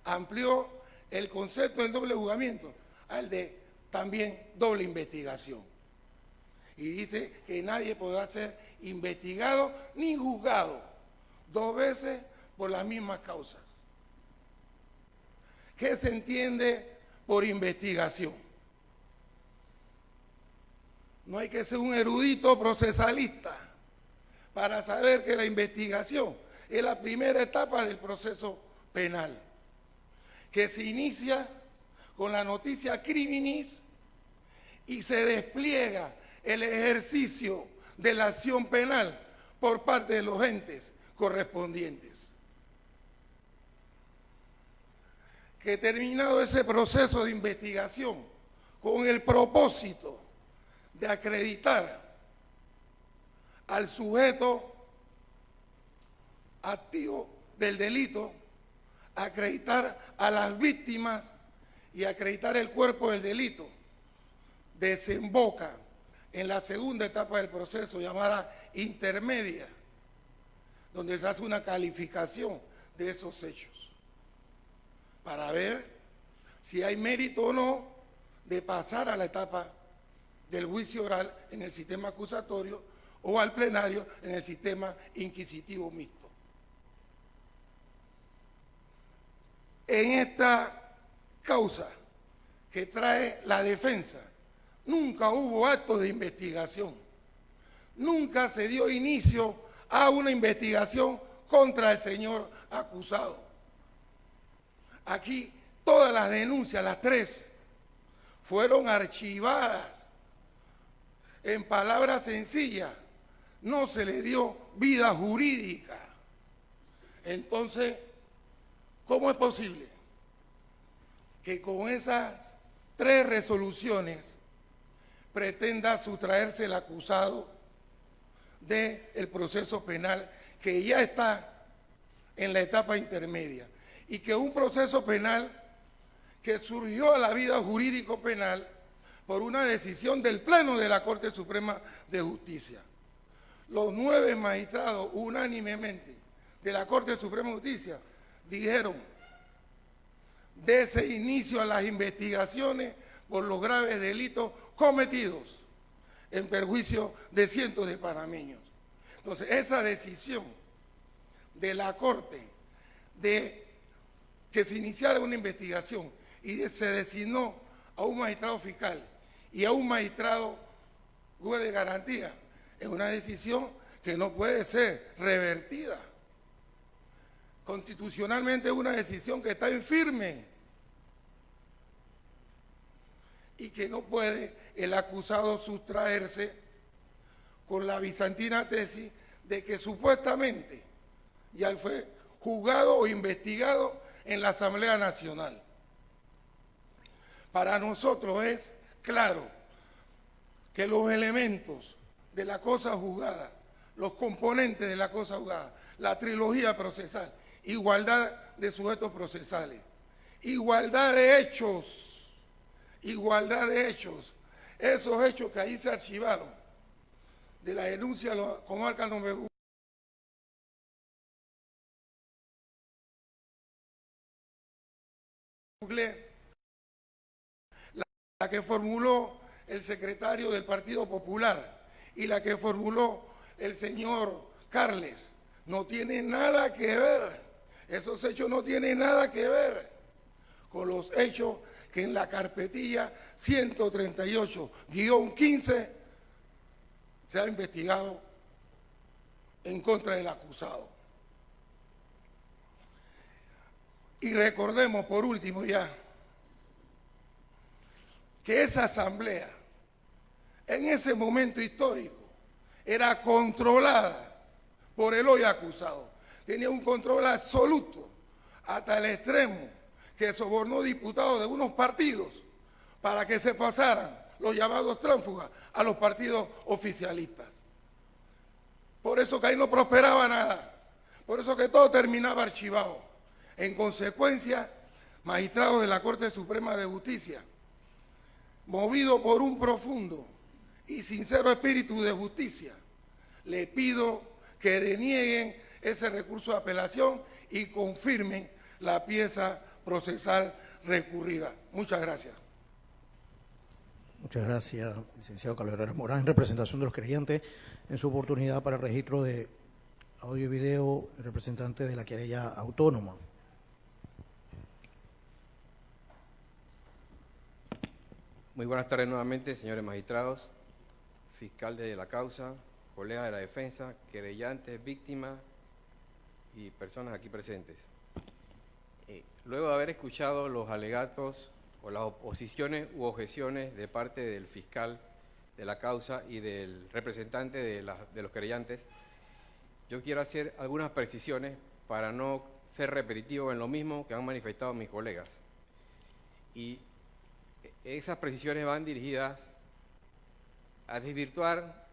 amplió el concepto del doble juzgamiento al de también doble investigación. Y dice que nadie podrá ser investigado ni juzgado dos veces por las mismas causas. ¿Qué se entiende por investigación? No hay que ser un erudito procesalista para saber que la investigación es la primera etapa del proceso penal, que se inicia con la noticia criminis y se despliega el ejercicio de la acción penal por parte de los entes correspondientes. que terminado ese proceso de investigación con el propósito de acreditar al sujeto activo del delito, acreditar a las víctimas y acreditar el cuerpo del delito, desemboca en la segunda etapa del proceso llamada intermedia, donde se hace una calificación de esos hechos para ver si hay mérito o no de pasar a la etapa del juicio oral en el sistema acusatorio o al plenario en el sistema inquisitivo mixto. En esta causa que trae la defensa, nunca hubo actos de investigación, nunca se dio inicio a una investigación contra el señor acusado. Aquí todas las denuncias, las 3, fueron archivadas. En palabras sencillas, no se le dio vida jurídica. Entonces, ¿cómo es posible que con esas 3 resoluciones pretenda sustraerse el acusado del proceso penal que ya está en la etapa intermedia? Y que un proceso penal que surgió a la vida jurídico penal por una decisión del Pleno de la Corte Suprema de Justicia. Los 9 magistrados unánimemente de la Corte Suprema de Justicia dijeron: dese inicio a las investigaciones por los graves delitos cometidos en perjuicio de cientos de panameños. Entonces, esa decisión de la Corte de que se iniciara una investigación y se designó a un magistrado fiscal y a un magistrado juez de garantía, es una decisión que no puede ser revertida. Constitucionalmente es una decisión que está en firme y que no puede el acusado sustraerse con la bizantina tesis de que supuestamente ya fue juzgado o investigado en la Asamblea Nacional. Para nosotros es claro que los elementos de la cosa juzgada, los componentes de la cosa juzgada, la trilogía procesal, igualdad de sujetos procesales, igualdad de hechos, esos hechos que ahí se archivaron, de la denuncia de la comarca Nomebú, la que formuló el secretario del Partido Popular y la que formuló el señor Carles, no tiene nada que ver, esos hechos no tienen nada que ver con los hechos que en la carpetilla 138-15 se ha investigado en contra del acusado. Y recordemos por último ya que esa asamblea en ese momento histórico era controlada por el hoy acusado. Tenía un control absoluto hasta el extremo que sobornó diputados de unos partidos para que se pasaran los llamados tránsfugas a los partidos oficialistas. Por eso que ahí no prosperaba nada, por eso que todo terminaba archivado. En consecuencia, magistrados de la Corte Suprema de Justicia, movido por un profundo y sincero espíritu de justicia, le pido que denieguen ese recurso de apelación y confirmen la pieza procesal recurrida. Muchas gracias. Muchas gracias, licenciado Carlos Herrera Morán. En representación de los creyentes, en su oportunidad para el registro de audio y video, el representante de la querella autónoma. Muy buenas tardes nuevamente, señores magistrados, fiscal de la causa, colegas de la defensa, querellantes, víctimas y personas aquí presentes. Luego de haber escuchado los alegatos o las oposiciones u objeciones de parte del fiscal de la causa y del representante de los querellantes, yo quiero hacer algunas precisiones para no ser repetitivo en lo mismo que han manifestado mis colegas. y esas precisiones van dirigidas a desvirtuar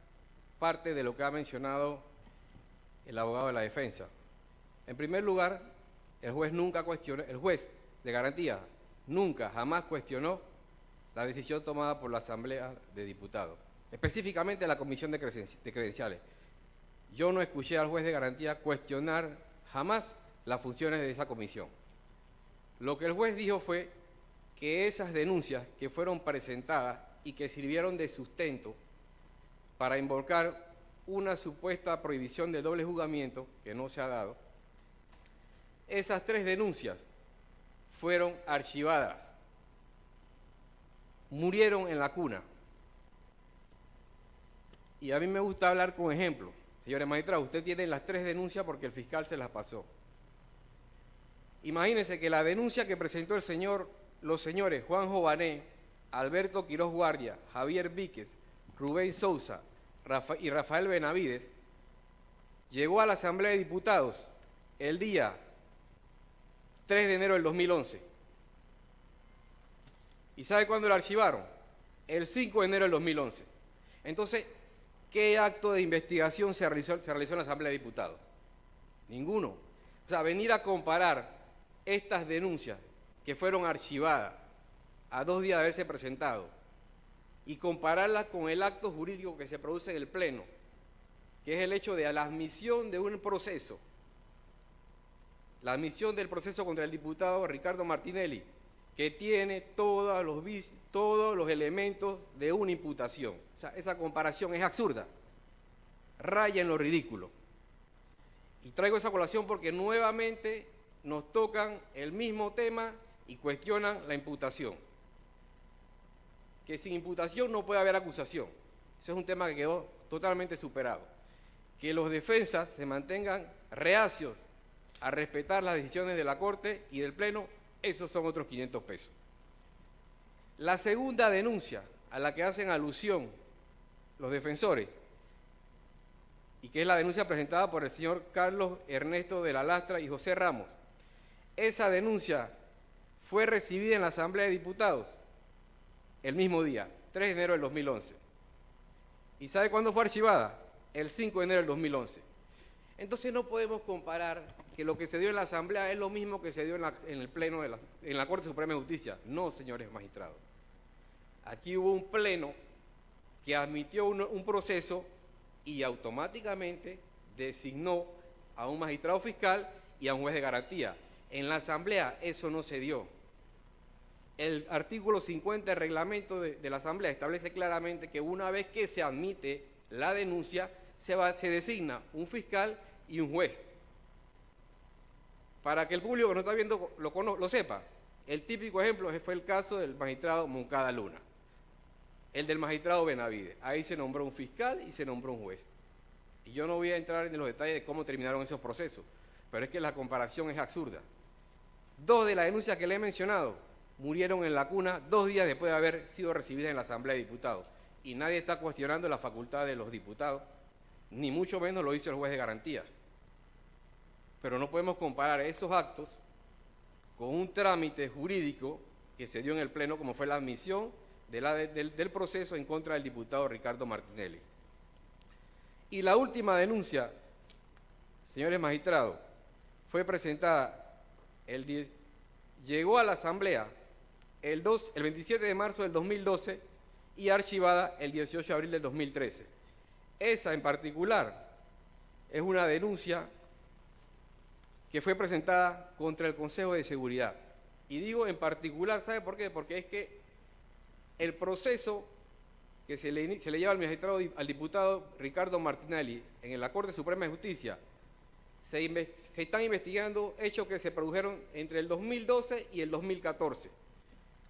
parte de lo que ha mencionado el abogado de la defensa. En primer lugar, el juez de garantía nunca, jamás cuestionó la decisión tomada por la Asamblea de Diputados, específicamente la Comisión de Credenciales. Yo no escuché al juez de garantía cuestionar jamás las funciones de esa comisión. Lo que el juez dijo fue que esas denuncias que fueron presentadas y que sirvieron de sustento para invocar una supuesta prohibición de doble juzgamiento, que no se ha dado, esas 3 denuncias fueron archivadas, murieron en la cuna. Y a mí me gusta hablar con ejemplos. Señores magistrados, usted tiene las 3 denuncias porque el fiscal se las pasó. Imagínense que la denuncia que presentó los señores Juan Jované, Alberto Quiroz Guardia, Javier Víquez, Rubén Sousa y Rafael Benavides, llegó a la Asamblea de Diputados el día 3 de enero del 2011. ¿Y sabe cuándo la archivaron? El 5 de enero del 2011. Entonces, ¿qué acto de investigación se realizó en la Asamblea de Diputados? Ninguno. O sea, venir a comparar estas denuncias que fueron archivadas a 2 días de haberse presentado y compararlas con el acto jurídico que se produce en el Pleno, que es el hecho de la admisión de un proceso, la admisión del proceso contra el diputado Ricardo Martinelli, que tiene todos los elementos de una imputación. O sea, esa comparación es absurda, raya en lo ridículo. Y traigo esa colación porque nuevamente nos tocan el mismo tema y cuestionan la imputación. Que sin imputación no puede haber acusación. Ese es un tema que quedó totalmente superado. Que los defensas se mantengan reacios a respetar las decisiones de la Corte y del Pleno, esos son otros 500 pesos. La segunda denuncia a la que hacen alusión los defensores, y que es la denuncia presentada por el señor Carlos Ernesto de la Lastra y José Ramos, esa denuncia fue recibida en la Asamblea de Diputados el mismo día, 3 de enero del 2011. ¿Y sabe cuándo fue archivada? El 5 de enero del 2011. Entonces no podemos comparar que lo que se dio en la Asamblea es lo mismo que se dio en el Pleno en la Corte Suprema de Justicia. No, señores magistrados. Aquí hubo un Pleno que admitió un proceso y automáticamente designó a un magistrado fiscal y a un juez de garantía. En la Asamblea eso no se dio. El artículo 50 del reglamento de la Asamblea establece claramente que una vez que se admite la denuncia, se designa un fiscal y un juez. Para que el público que nos está viendo lo sepa, el típico ejemplo fue el caso del magistrado Moncada Luna, el del magistrado Benavides. Ahí se nombró un fiscal y se nombró un juez. Y yo no voy a entrar en los detalles de cómo terminaron esos procesos, pero es que la comparación es absurda. 2 de las denuncias que le he mencionado murieron en la cuna 2 días después de haber sido recibidas en la Asamblea de Diputados. Y nadie está cuestionando la facultad de los diputados, ni mucho menos lo hizo el juez de garantía. Pero no podemos comparar esos actos con un trámite jurídico que se dio en el Pleno, como fue la admisión del proceso en contra del diputado Ricardo Martinelli. Y la última denuncia, señores magistrados, fue presentada, llegó a la Asamblea el 27 de marzo del 2012 y archivada el 18 de abril del 2013. Esa en particular es una denuncia que fue presentada contra el Consejo de Seguridad. Y digo en particular, ¿sabe por qué? Porque es que el proceso que se le lleva al diputado Ricardo Martinelli en la Corte Suprema de Justicia, se están investigando hechos que se produjeron entre el 2012 y el 2014.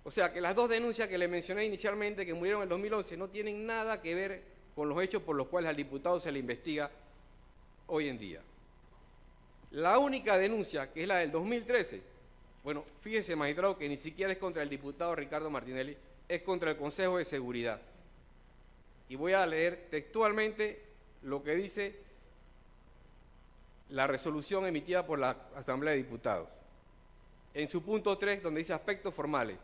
O sea que las 2 denuncias que le mencioné inicialmente, que murieron en el 2011, no tienen nada que ver con los hechos por los cuales al diputado se le investiga hoy en día. La única denuncia, que es la del 2013, bueno, fíjese, magistrado, que ni siquiera es contra el diputado Ricardo Martinelli, es contra el Consejo de Seguridad. Y voy a leer textualmente lo que dice la resolución emitida por la Asamblea de Diputados. En su punto 3, donde dice aspectos formales,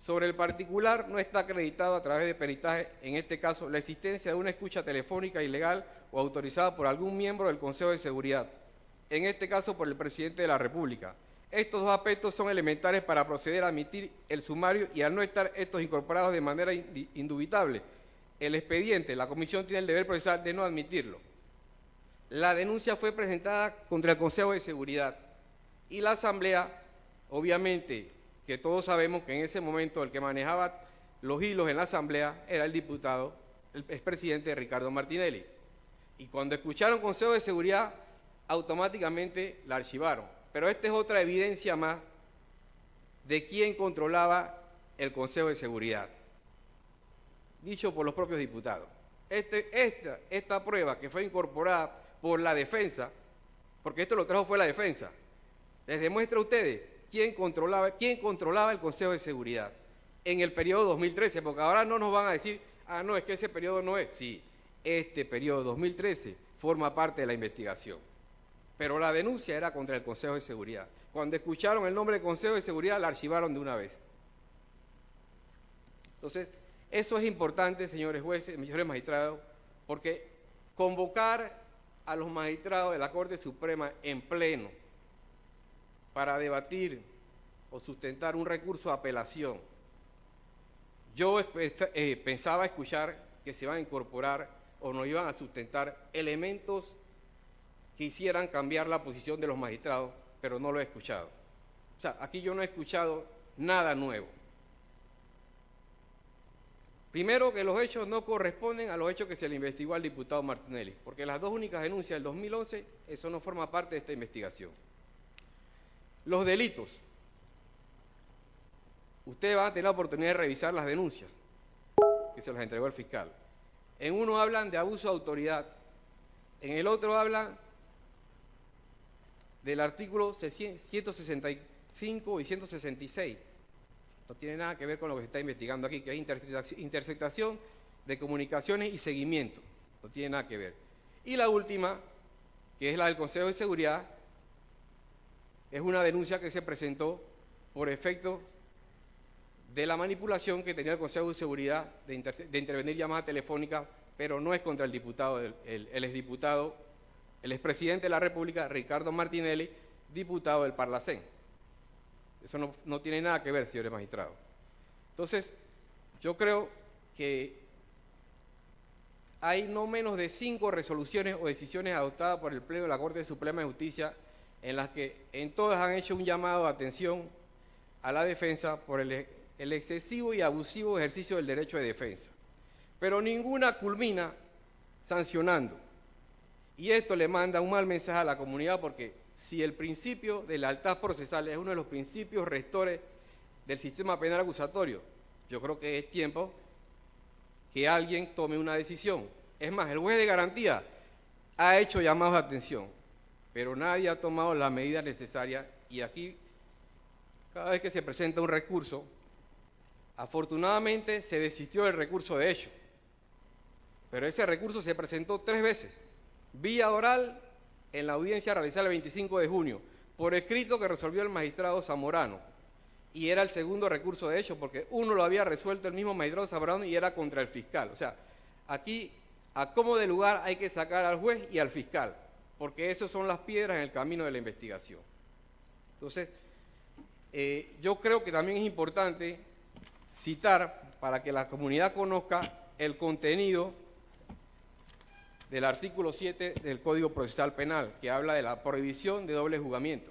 Sobre el particular no está acreditado a través de peritaje, en este caso, la existencia de una escucha telefónica ilegal o autorizada por algún miembro del Consejo de Seguridad, en este caso por el presidente de la República. Estos dos aspectos son elementales para proceder a admitir el sumario y al no estar estos incorporados de manera indubitable, el expediente, la comisión tiene el deber procesal de no admitirlo. La denuncia fue presentada contra el Consejo de Seguridad y la Asamblea, obviamente, que todos sabemos que en ese momento el que manejaba los hilos en la Asamblea era el diputado, el expresidente Ricardo Martinelli. Y cuando escucharon Consejo de Seguridad, automáticamente la archivaron. Pero esta es otra evidencia más de quién controlaba el Consejo de Seguridad, dicho por los propios diputados. Esta prueba que fue incorporada por la defensa, porque esto lo trajo fue la defensa, les demuestra a ustedes quién controlaba el Consejo de Seguridad en el periodo 2013, porque ahora no nos van a decir, ah, no, es que ese periodo no es. Sí, este periodo 2013 forma parte de la investigación, pero la denuncia era contra el Consejo de Seguridad. Cuando escucharon el nombre del Consejo de Seguridad, la archivaron de una vez. Entonces, eso es importante, señores jueces, señores magistrados, porque convocar a los magistrados de la Corte Suprema en pleno para debatir o sustentar un recurso de apelación. Yo pensaba escuchar que se iban a incorporar o nos iban a sustentar elementos que hicieran cambiar la posición de los magistrados, pero no lo he escuchado. O sea, aquí yo no he escuchado nada nuevo. Primero, que los hechos no corresponden a los hechos que se le investigó al diputado Martinelli, porque las dos únicas denuncias del 2011, eso no forma parte de esta investigación. Los delitos. Ustedes van a tener la oportunidad de revisar las denuncias que se las entregó el fiscal. En uno hablan de abuso de autoridad, en el otro hablan del artículo 165 y 166. No tiene nada que ver con lo que se está investigando aquí, que es interceptación de comunicaciones y seguimiento. No tiene nada que ver. Y la última, que es la del Consejo de Seguridad, es una denuncia que se presentó por efecto de la manipulación que tenía el Consejo de Seguridad de intervenir llamadas telefónicas, pero no es contra el diputado, el exdiputado, el expresidente de la República, Ricardo Martinelli, diputado del Parlacén. Eso no tiene nada que ver, señores magistrados. Entonces, yo creo que hay no menos de 5 resoluciones o decisiones adoptadas por el Pleno de la Corte Suprema de Justicia en las que en todas han hecho un llamado de atención a la defensa por el excesivo y abusivo ejercicio del derecho de defensa. Pero ninguna culmina sancionando. Y esto le manda un mal mensaje a la comunidad, porque si el principio de lealtad procesal es uno de los principios rectores del sistema penal acusatorio, yo creo que es tiempo que alguien tome una decisión. Es más, el juez de garantía ha hecho llamados de atención, pero nadie ha tomado las medidas necesarias, y aquí, cada vez que se presenta un recurso, afortunadamente se desistió del recurso de hecho, pero ese recurso se presentó 3 veces, vía oral en la audiencia realizada el 25 de junio, por escrito que resolvió el magistrado Zamorano, y era el segundo recurso de hecho, porque uno lo había resuelto el mismo magistrado Zamorano y era contra el fiscal. O sea, aquí, a como de lugar hay que sacar al juez y al fiscal, porque esas son las piedras en el camino de la investigación. Entonces, yo creo que también es importante citar, para que la comunidad conozca el contenido del artículo 7 del Código Procesal Penal, que habla de la prohibición de doble juzgamiento.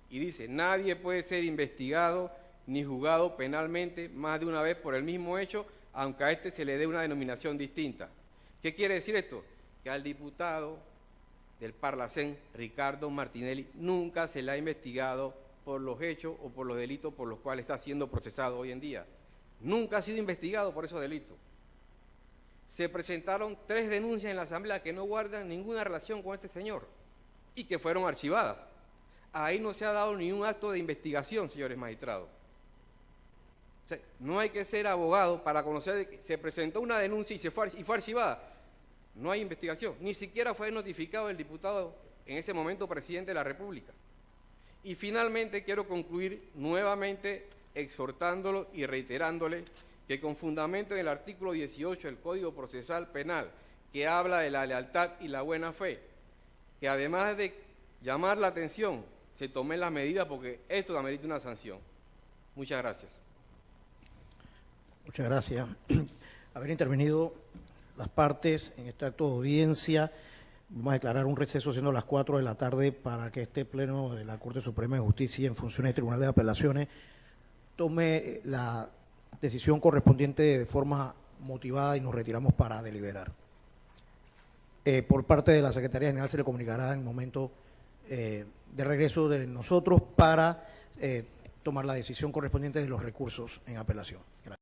Y dice, nadie puede ser investigado ni juzgado penalmente más de una vez por el mismo hecho, aunque a este se le dé una denominación distinta. ¿Qué quiere decir esto? Que al diputado del Parlacén, Ricardo Martinelli, nunca se le ha investigado por los hechos o por los delitos por los cuales está siendo procesado hoy en día. Nunca ha sido investigado por esos delitos. Se presentaron 3 denuncias en la Asamblea que no guardan ninguna relación con este señor y que fueron archivadas. Ahí no se ha dado ni un acto de investigación, señores magistrados. O sea, no hay que ser abogado para conocer que se presentó una denuncia y fue archivada. No hay investigación. Ni siquiera fue notificado el diputado, en ese momento presidente de la República. Y finalmente quiero concluir nuevamente exhortándolo y reiterándole que con fundamento en el artículo 18 del Código Procesal Penal, que habla de la lealtad y la buena fe, que además de llamar la atención, se tomen las medidas porque esto amerita una sanción. Muchas gracias. Muchas gracias. Haber intervenido las partes en este acto de audiencia, vamos a declarar un receso siendo las 4 de la tarde para que este pleno de la Corte Suprema de Justicia en funciones del Tribunal de Apelaciones tome la decisión correspondiente de forma motivada y nos retiramos para deliberar. Por parte de la Secretaría General se le comunicará en el momento de regreso de nosotros para tomar la decisión correspondiente de los recursos en apelación. Gracias.